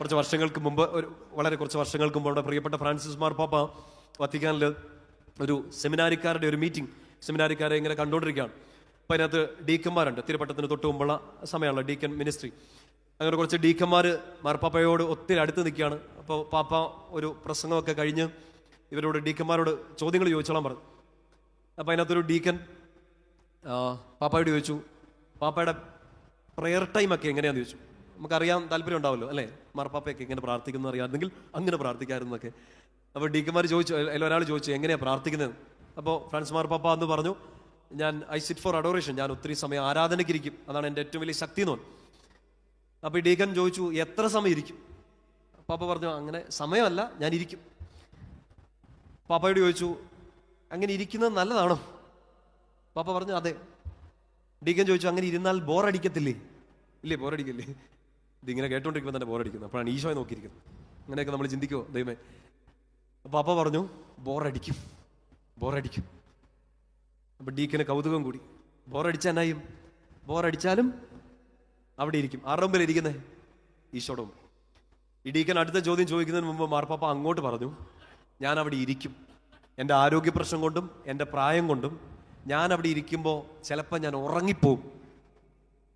കുറച്ച് വർഷങ്ങൾക്ക് മുമ്പ്, വളരെ കുറച്ച് വർഷങ്ങൾക്ക് മുമ്പ് നമ്മുടെ പ്രിയപ്പെട്ട ഫ്രാൻസിസ് മാർപ്പാപ്പ വത്തിക്കാനിൽ ഒരു സെമിനാരിക്കാരുടെ ഒരു മീറ്റിംഗ്, സെമിനാരിക്കാരെ ഇങ്ങനെ കണ്ടുകൊണ്ടിരിക്കുകയാണ്. അപ്പോൾ അതിനകത്ത് ഡീക്കന്മാരുണ്ട്. തിരുപ്പട്ടത്തിന് തൊട്ട് മുമ്പുള്ള സമയമാണല്ലോ ഡീക്കൻ മിനിസ്ട്രി. അങ്ങനെ കുറച്ച് ഡീക്കന്മാർ മാർപ്പാപ്പയോട് ഒത്തിരി അടുത്ത് നിൽക്കുകയാണ്. അപ്പോൾ പാപ്പ ഒരു പ്രസംഗമൊക്കെ കഴിഞ്ഞ് ഇവരോട് ഡീക്കന്മാരോട് ചോദ്യങ്ങൾ ചോദിച്ചോളാൻ പറഞ്ഞു. അപ്പോൾ അതിനകത്തൊരു ഡീക്കൻ പാപ്പായോട് ചോദിച്ചു, പാപ്പയുടെ പ്രെയർ ടൈമൊക്കെ എങ്ങനെയാണെന്ന് ചോദിച്ചു. നമുക്കറിയാൻ താല്പര്യം ഉണ്ടാവുമല്ലോ അല്ലേ, മാർപ്പാപ്പയൊക്കെ എങ്ങനെ പ്രാർത്ഥിക്കുന്നു അറിയാമെങ്കിൽ അങ്ങനെ പ്രാർത്ഥിക്കാമായിരുന്നൊക്കെ. അപ്പോൾ ഡീക്കന്മാർ ചോദിച്ചു, ഒരാൾ ചോദിച്ചു എങ്ങനെയാണ് പ്രാർത്ഥിക്കുന്നത്. അപ്പോൾ ഫ്രാൻസിസ് മാർപ്പാപ്പ എന്ന് പറഞ്ഞു, ഐ സിറ്റ് ഫോർ അഡോറേഷൻ, ഞാൻ ഒത്തിരി സമയം ആരാധനയ്ക്കിരിക്കും, അതാണ് എൻ്റെ ഏറ്റവും വലിയ ശക്തി എന്ന് പറഞ്ഞു. അപ്പോൾ ഈ ഡീക്കൻ ചോദിച്ചു, എത്ര സമയം ഇരിക്കും? പാപ്പ പറഞ്ഞു, അങ്ങനെ സമയമല്ല, ഞാൻ ഇരിക്കും. പാപ്പയോട് ചോദിച്ചു, അങ്ങനെ ഇരിക്കുന്നത് നല്ലതാണോ? പാപ്പ പറഞ്ഞു, അതെ. ഡീക്കൻ ചോദിച്ചു, അങ്ങനെ ഇരുന്നാൽ ബോറടിക്കത്തില്ലേ? ഇല്ലേ, ബോറടിക്കില്ലേ? ഇതിങ്ങനെ കേട്ടോണ്ടിരിക്കുമ്പോൾ തന്നെ ബോറടിക്കുന്നു. അപ്പോഴാണ് ഈശോയെ നോക്കിയിരിക്കുന്നത്. അങ്ങനെയൊക്കെ നമ്മൾ ചിന്തിക്കുമോ ദൈവമേ? പാപ്പ പറഞ്ഞു, ബോറടിക്കും. അപ്പൊ ഡീക്കന് കൗതുകം കൂടി. ബോറടിച്ചാനായും? ബോറടിച്ചാലും അവിടെ ഇരിക്കും. ആരുടെ മുമ്പിൽ ഇരിക്കുന്നേ? ഈശോയുടെ മുമ്പ്. ഈ ഡീക്കൻ അടുത്ത ചോദ്യം ചോദിക്കുന്നതിന് മുമ്പ് മാർപ്പാപ്പ അങ്ങോട്ട് പറഞ്ഞു, ഞാൻ അവിടെ ഇരിക്കും. എൻ്റെ ആരോഗ്യ പ്രശ്നം കൊണ്ടും എൻ്റെ പ്രായം കൊണ്ടും ഞാൻ അവിടെ ഇരിക്കുമ്പോൾ ചിലപ്പോൾ ഞാൻ ഉറങ്ങിപ്പോവും.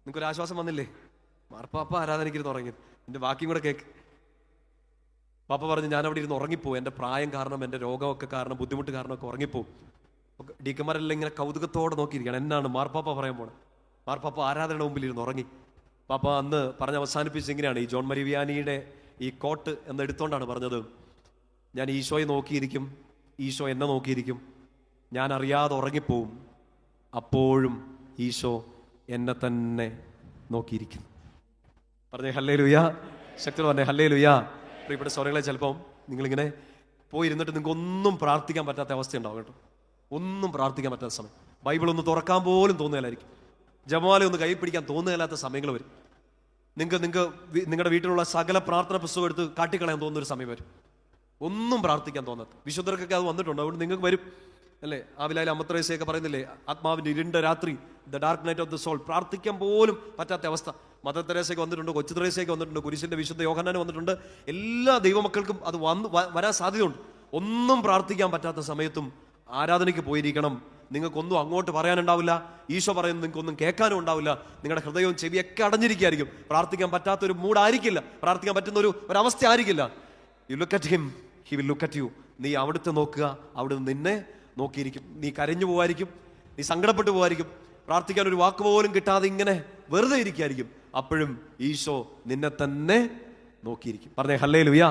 നിങ്ങൾക്കൊരാശ്വാസം വന്നില്ലേ? മാർപ്പാപ്പ ആരാധനയ്ക്കിരുന്ന് ഉറങ്ങിയത്. എൻ്റെ ബാക്കിയും കൂടെ കേക്ക്. പാപ്പ പറഞ്ഞു, ഞാൻ അവിടെ ഇരുന്ന് ഉറങ്ങിപ്പോവും, എൻ്റെ പ്രായം കാരണം, എൻ്റെ രോഗമൊക്കെ കാരണം, ബുദ്ധിമുട്ട് കാരണമൊക്കെ ഉറങ്ങിപ്പോവും. ഡീക്കന്മാരെല്ലാം ഇങ്ങനെ കൗതുകത്തോടെ നോക്കിയിരിക്കുകയാണ്, എന്നാണ് മാർപ്പാപ്പ പറയാൻ പോണത്. മാർപ്പാപ്പ ആരാധനയുടെ മുമ്പിൽ ഇരുന്ന് ഉറങ്ങി. പാപ്പ അന്ന് പറഞ്ഞ് അവസാനിപ്പിച്ചത് ഇങ്ങനെയാണ്, ഈ ജോൺ മരി വിയാനിയുടെ ഈ കോട്ട് എന്ന് എടുത്തോണ്ടാണ് പറഞ്ഞത്, ഞാൻ ഈശോയെ നോക്കിയിരിക്കും, ഈശോ എന്നെ നോക്കിയിരിക്കും, ഞാൻ അറിയാതെ ഉറങ്ങിപ്പോവും, അപ്പോഴും ഈശോ എന്നെ തന്നെ നോക്കിയിരിക്കും. പറഞ്ഞേ ഹല്ലേലൂയ. ശക്തിയോടെ പറഞ്ഞേ ഹല്ലേലൂയ. പ്രിയപ്പെട്ട സൗരങ്ങളെ, ചിലപ്പം നിങ്ങളിങ്ങനെ പോയിരുന്നിട്ട് നിങ്ങൾക്ക് ഒന്നും പ്രാർത്ഥിക്കാൻ പറ്റാത്ത അവസ്ഥ ഉണ്ടാവും കേട്ടോ. ഒന്നും പ്രാർത്ഥിക്കാൻ പറ്റാത്ത സമയം, ബൈബിൾ ഒന്ന് തുറക്കാൻ പോലും തോന്നുകയില്ലായിരിക്കും, ജപമാല ഒന്ന് കൈ പിടിക്കാൻ തോന്നുകയില്ലാത്ത സമയങ്ങൾ വരും. നിങ്ങൾക്ക് നിങ്ങളുടെ വീട്ടിലുള്ള സകല പ്രാർത്ഥന പുസ്തകം എടുത്ത് കാട്ടിക്കളയാൻ തോന്നുന്നൊരു സമയം വരും. ഒന്നും പ്രാർത്ഥിക്കാൻ തോന്നാത്ത വിശുദ്ധർക്കൊക്കെ അത് വന്നിട്ടുണ്ട്. അതുകൊണ്ട് നിങ്ങൾക്ക് വരും അല്ലേ. ആവിലായിലെ അമ്മത്രേസ്യൊക്കെ പറയുന്നില്ലേ, ആത്മാവിൻ്റെ ഇരുണ്ട രാത്രി, the dark night of the soul, പ്രാർത്ഥിക്കാൻ പോലും പറ്റാത്ത അവസ്ഥ. മദർ തെരേസയ്ക്ക് വന്നിട്ടുണ്ട്, കൊച്ചു തെരേസയ്ക്ക് വന്നിട്ടുണ്ട്, കുരിശിന്റെ വിശുദ്ധ യോഹന്നാന് വന്നിട്ടുണ്ട്. എല്ലാ ദൈവമക്കൾക്കും അത് വരാൻ സാധ്യതയുണ്ട്. ഒന്നും പ്രാർത്ഥിക്കാൻ പറ്റാത്ത സമയത്തും ആരാധനയ്ക്ക് പോയിരിക്കണം. നിങ്ങൾക്കൊന്നും അങ്ങോട്ട് പറയാനുണ്ടാവില്ല, ഈശോ പറയുന്നത് നിങ്ങൾക്കൊന്നും കേൾക്കാനും ഉണ്ടാവില്ല. നിങ്ങളുടെ ഹൃദയവും ചെവിയൊക്കെ അടഞ്ഞിരിക്കുകയായിരിക്കും. പ്രാർത്ഥിക്കാൻ പറ്റാത്തൊരു മൂഡായിരിക്കില്ല, പ്രാർത്ഥിക്കാൻ പറ്റുന്ന ഒരു അവസ്ഥ ആയിരിക്കില്ല. You look at him, he will look at you. നീ അവിടുത്തെ നോക്കുക, അവിടുന്ന് നിന്നെ നോക്കിയിരിക്കും. നീ കരഞ്ഞു പോവായിരിക്കും, നീ സങ്കടപ്പെട്ടു പോവായിരിക്കും, പ്രാർത്ഥിക്കാൻ ഒരു വാക്ക് പോലും കിട്ടാതെ ഇങ്ങനെ വെറുതെ ഇരിക്കുകയായിരിക്കും. അപ്പോഴും ഈശോ നിന്നെ തന്നെ നോക്കിയിരിക്കും. പറഞ്ഞേ ഹല്ലേലൂയ.